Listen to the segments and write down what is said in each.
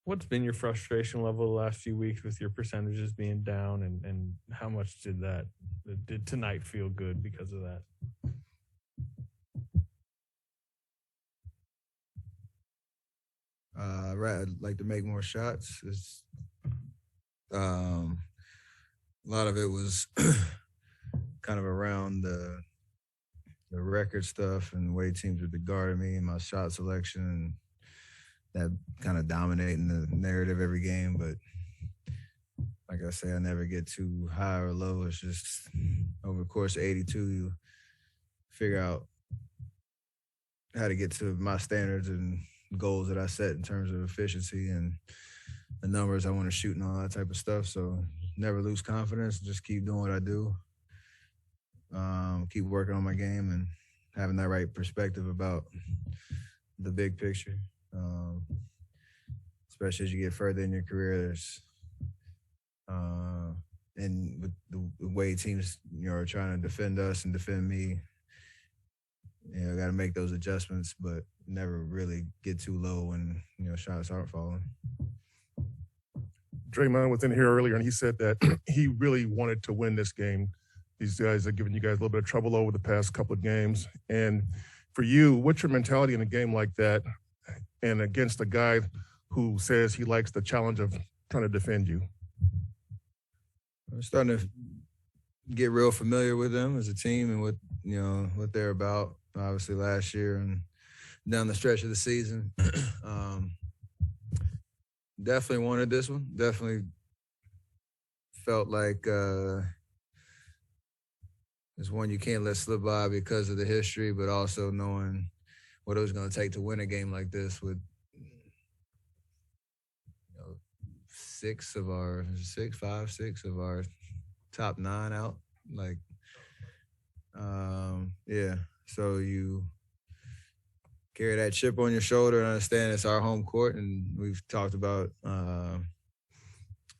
what's been your frustration level the last few weeks with your percentages being down, and how much did tonight feel good because of that? I'd like to make more shots. A lot of it was kind of around the record stuff and the way teams would guard me and my shot selection, and that kind of dominating the narrative every game. But like I say, I never get too high or low. It's just over the course of 82, you figure out how to get to my standards and goals that I set in terms of efficiency and the numbers I want to shoot and all that type of stuff. So never lose confidence. Just keep doing what I do. Keep working on my game and having that right perspective about the big picture. Especially as you get further in your career, there's and with the way teams are trying to defend us and defend me, got to make those adjustments, but never really get too low when shots aren't falling. Draymond was in here earlier, and he said that he really wanted to win this game. These guys are giving you guys a little bit of trouble over the past couple of games. And for you, what's your mentality in a game like that and against a guy who says he likes the challenge of trying to defend you? I'm starting to get real familiar with them as a team and what they're about. Obviously, last year and down the stretch of the season, definitely wanted this one. Definitely felt like it's one you can't let slip by because of the history, but also knowing what it was going to take to win a game like this with six of our top 9 out. So you carry that chip on your shoulder and understand it's our home court, and we've talked about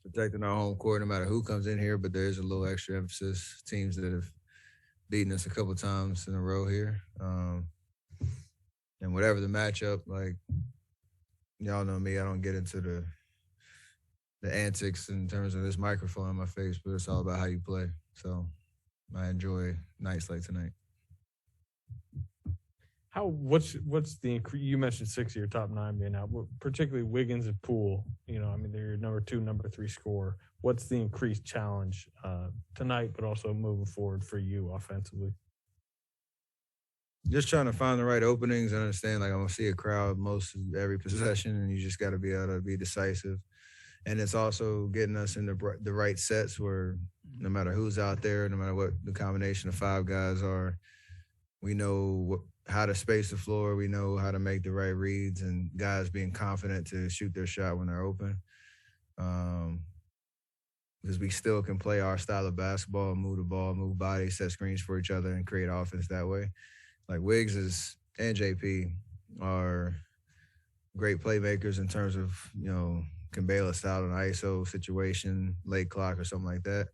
protecting our home court no matter who comes in here, but there is a little extra emphasis. Teams that have beaten us a couple times in a row here. And whatever the matchup, y'all know me, I don't get into the antics in terms of this microphone in my face, but it's all about how you play. So I enjoy nights like tonight. What's the you mentioned 6 of your top 9 being out, particularly Wiggins and Poole. They're your number 2, number 3 scorer. What's the increased challenge tonight, but also moving forward for you offensively? Just trying to find the right openings and understand, I'm going to see a crowd most of every possession, and you just got to be able to be decisive. And it's also getting us in the right sets where no matter who's out there, no matter what the combination of 5 guys are, we know how to space the floor. We know how to make the right reads, and guys being confident to shoot their shot when they're open. Because we still can play our style of basketball, move the ball, move bodies, set screens for each other, and create offense that way. Wiggs and JP are great playmakers in terms of, can bail us out on an ISO situation, late clock or something like that.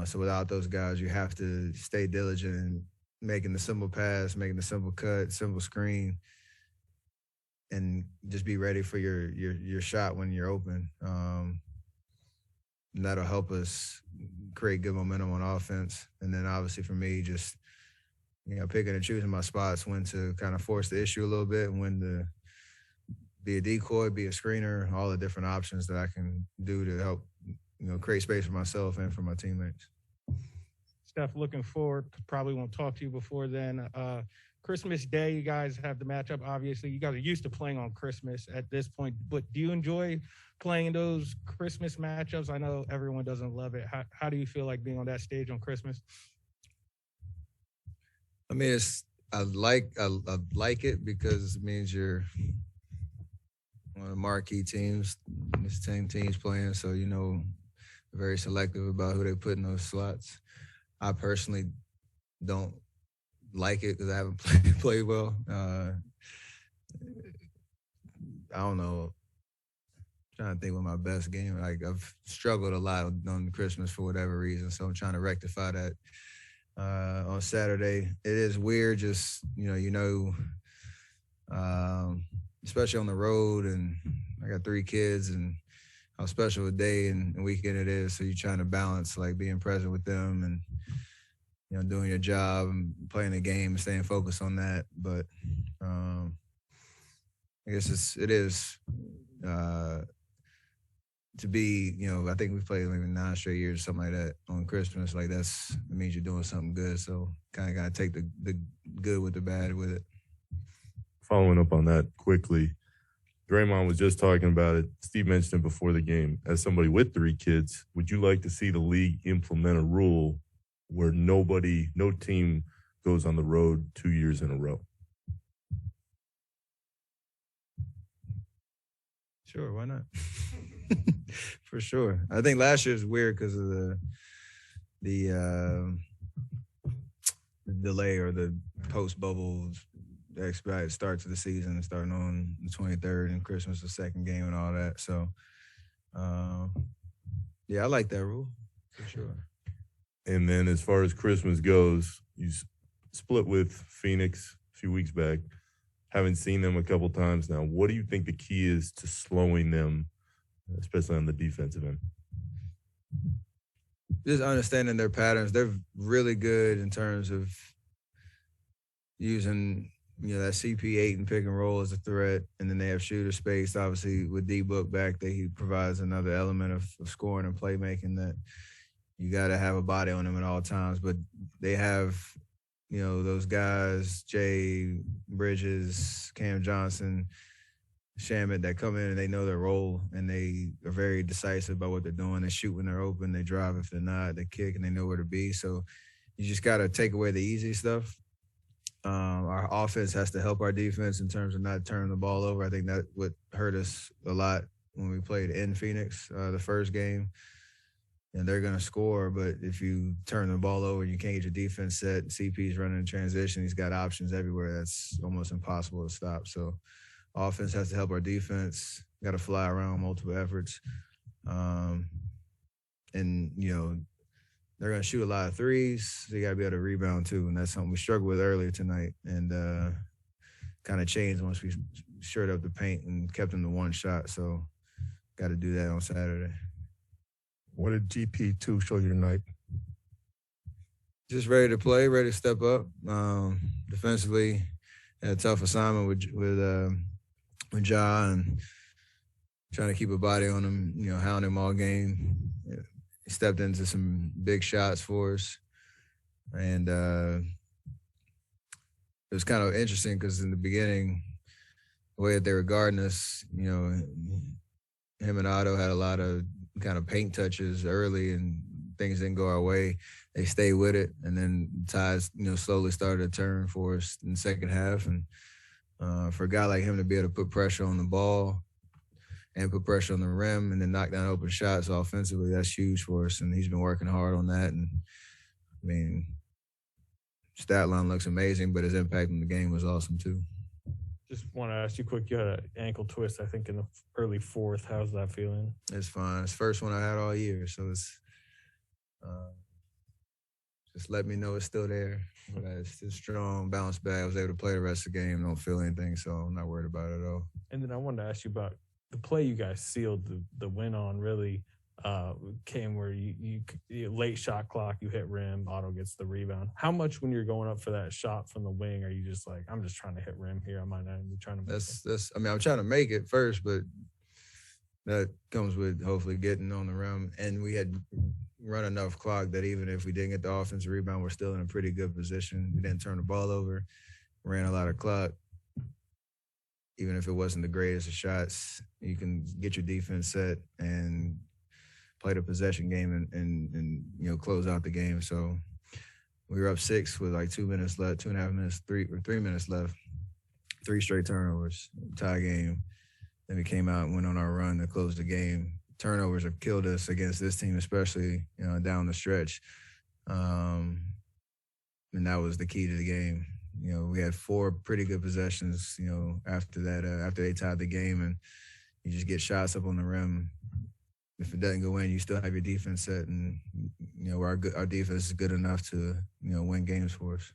So without those guys, you have to stay diligent in making the simple pass, making the simple cut, simple screen, and just be ready for your shot when you're open. And that'll help us create good momentum on offense. And then obviously for me, just picking and choosing my spots, when to kind of force the issue a little bit, and when to be a decoy, be a screener, all the different options that I can do to help, create space for myself and for my teammates. Steph, looking forward. Probably won't talk to you before then. Christmas Day, you guys have the matchup. Obviously, you guys are used to playing on Christmas at this point, but do you enjoy playing those Christmas matchups? I know everyone doesn't love it. How do you feel like being on that stage on Christmas? I mean, I like it because it means you're one of the marquee teams. This same team's playing, so very selective about who they put in those slots. I personally don't like it because I haven't played well. I don't know. I'm trying to think what my best game. I've struggled a lot on Christmas for whatever reason, so I'm trying to rectify that. On Saturday, it is weird. Just the especially on the road. And I got 3 kids, and how special a day and weekend it is. So you're trying to balance like being present with them and, you know, doing your job and playing the game and staying focused on that. But I guess it is to be, you know, I think we played maybe 9 straight years or something like that on Christmas. Like it means you're doing something good. So kind of got to take the good with the bad with it. Following up on that quickly, Draymond was just talking about it. Steve mentioned it before the game. As somebody with 3 kids, would you like to see the league implement a rule where no team goes on the road 2 years in a row? Sure, why not? For sure. I think last year was weird because of the delay or the post-bubble expedited start to the season, starting on the 23rd and Christmas, the second game and all that. So, yeah, I like that rule for sure. And then as far as Christmas goes, you split with Phoenix a few weeks back. Haven't seen them a couple times now. What do you think the key is to slowing them, especially on the defensive end? Just understanding their patterns. They're really good in terms of using, you know, that CP8 and pick and roll as a threat, and then they have shooter space. Obviously, with D-Book back, he provides another element of scoring and playmaking that you got to have a body on them at all times. But they have, you know, those guys, Jay, Bridges, Cam Johnson, Shamet, that come in and they know their role and they are very decisive about what they're doing. They shoot when they're open, they drive if they're not, they kick and they know where to be. So you just got to take away the easy stuff. Our offense has to help our defense in terms of not turning the ball over. I think that would hurt us a lot when we played in Phoenix the first game. And they're going to score, but if you turn the ball over, you can't get your defense set. CP's running in transition. He's got options everywhere. That's almost impossible to stop. So offense has to help our defense. Got to fly around multiple efforts. And, you know, they're going to shoot a lot of threes. So you got to be able to rebound too. And that's something we struggled with earlier tonight and kind of changed once we shored up the paint and kept them to one shot. So got to do that on Saturday. What did GP2 show you tonight? Just ready to play, ready to step up. Defensively, had a tough assignment with Ja and trying to keep a body on him, you know, hound him all game. He stepped into some big shots for us. And it was kind of interesting because in the beginning, the way that they were guarding us, you know, him and Otto had a lot of kind of paint touches early and things didn't go our way. They stayed with it. And then ties, you know, slowly started to turn for us in the second half. And for a guy like him to be able to put pressure on the ball and put pressure on the rim and then knock down open shots offensively, that's huge for us. And he's been working hard on that. And I mean, stat line looks amazing, but his impact in the game was awesome too. Just want to ask you quick, you had an ankle twist, I think, in the early fourth. How's that feeling? It's fine. It's the first one I had all year, so it's just let me know it's still there. But it's strong, bounce back. I was able to play the rest of the game, don't feel anything, so I'm not worried about it at all. And then I wanted to ask you about the play you guys sealed the win on. Really came where you late shot clock, you hit rim, Otto gets the rebound. How much when you're going up for that shot from the wing are you just like, I'm just trying to hit rim here, I might not even be trying to make it? I mean, I'm trying to make it first, but that comes with hopefully getting on the rim. And we had run enough clock that even if we didn't get the offensive rebound, we're still in a pretty good position. We didn't turn the ball over, ran a lot of clock. Even if it wasn't the greatest of shots, you can get your defense set and play the possession game and you know, close out the game. So we were up 6 with like 2 minutes left, 2.5 minutes, 3 minutes left, 3 straight turnovers, tie game. Then we came out and went on our run to close the game. Turnovers have killed us against this team, especially, you know, down the stretch. And that was the key to the game. You know, we had 4 pretty good possessions, you know, after that, after they tied the game, and you just get shots up on the rim. If it doesn't go in, you still have your defense set, and, you know, our defense is good enough to, you know, win games for us.